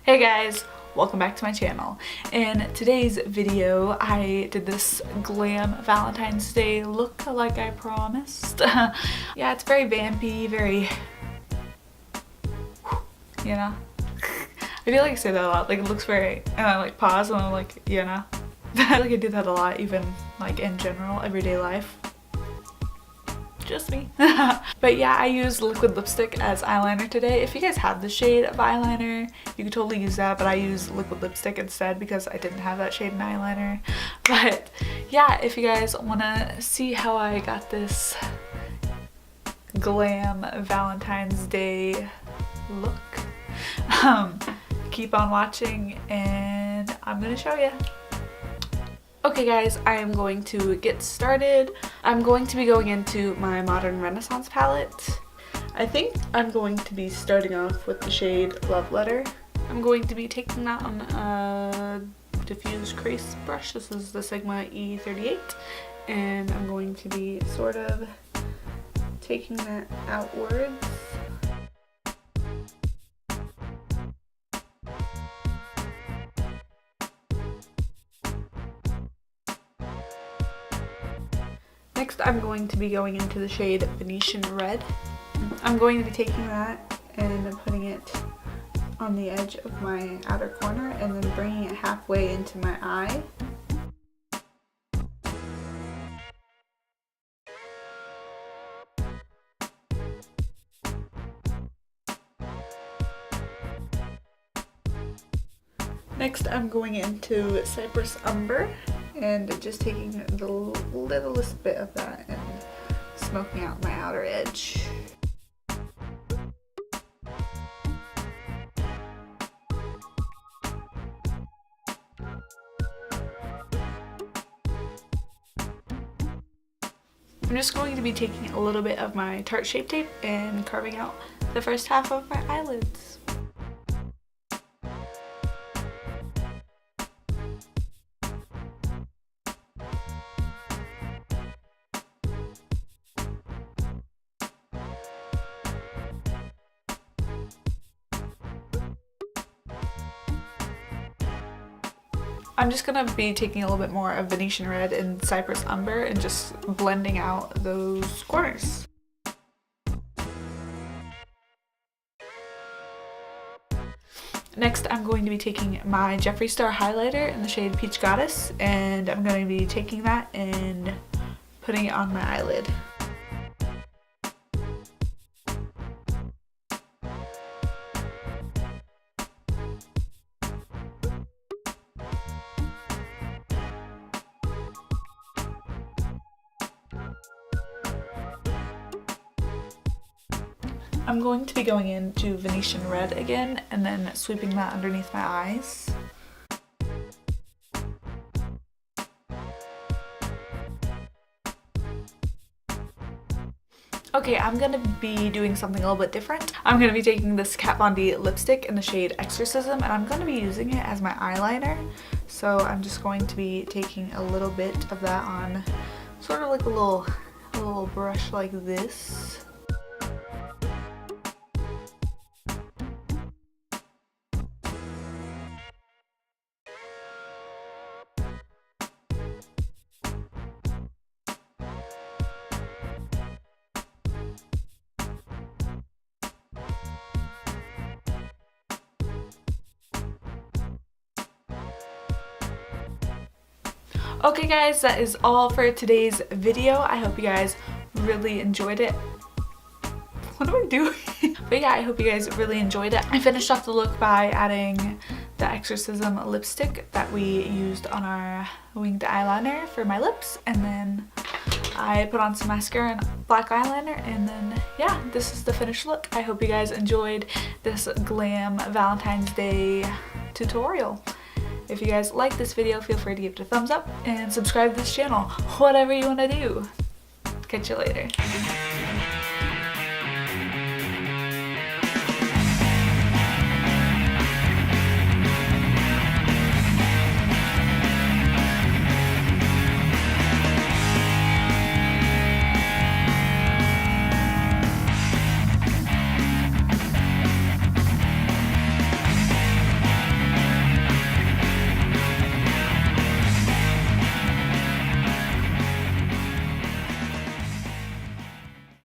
Hey guys, welcome back to my channel. In today's video, I did this glam Valentine's Day look like I promised. Yeah, it's very vampy, very, you know. I feel like I say that a lot, like it looks very, and I like pause and I'm like, you know. I feel like I do that a lot, even like in general, everyday life. Just me. But yeah, I used liquid lipstick as eyeliner today. If you guys have the shade of eyeliner, you could totally use that, but I used liquid lipstick instead because I didn't have that shade in eyeliner. But yeah, if you guys want to see how I got this glam Valentine's Day look, keep on watching and I'm gonna show you. Okay guys, I am going to get started. I'm going to be going into my Modern Renaissance palette. I think I'm going to be starting off with the shade Love Letter. I'm going to be taking that on a diffuse crease brush. This is the Sigma E38, and I'm going to be sort of taking that outwards. Next, I'm going to be going into the shade Venetian Red. I'm going to be taking that and putting it on the edge of my outer corner and then bringing it halfway into my eye. Next, I'm going into Cypress Umber and just taking the littlest bit of that and smoking out my outer edge. I'm just going to be taking a little bit of my Tarte Shape Tape and carving out the first half of my eyelids. I'm just gonna be taking a little bit more of Venetian Red and Cypress Umber and just blending out those corners. Next, I'm going to be taking my Jeffree Star highlighter in the shade Peach Goddess, and I'm going to be taking that and putting it on my eyelid. I'm going to be going into Venetian Red again and then sweeping that underneath my eyes. Okay, I'm gonna be doing something a little bit different. I'm gonna be taking this Kat Von D lipstick in the shade Exorcism and I'm gonna be using it as my eyeliner. So I'm just going to be taking a little bit of that on sort of like a little brush like this. Okay guys, that is all for today's video. I hope you guys really enjoyed it. What am I doing? But yeah, I hope you guys really enjoyed it. I finished off the look by adding the Exorcism lipstick that we used on our winged eyeliner for my lips, and then I put on some mascara and black eyeliner, and then yeah, this is the finished look. I hope you guys enjoyed this glam Valentine's Day tutorial. If you guys like this video, feel free to give it a thumbs up and subscribe to this channel. Whatever you want to do. Catch you later.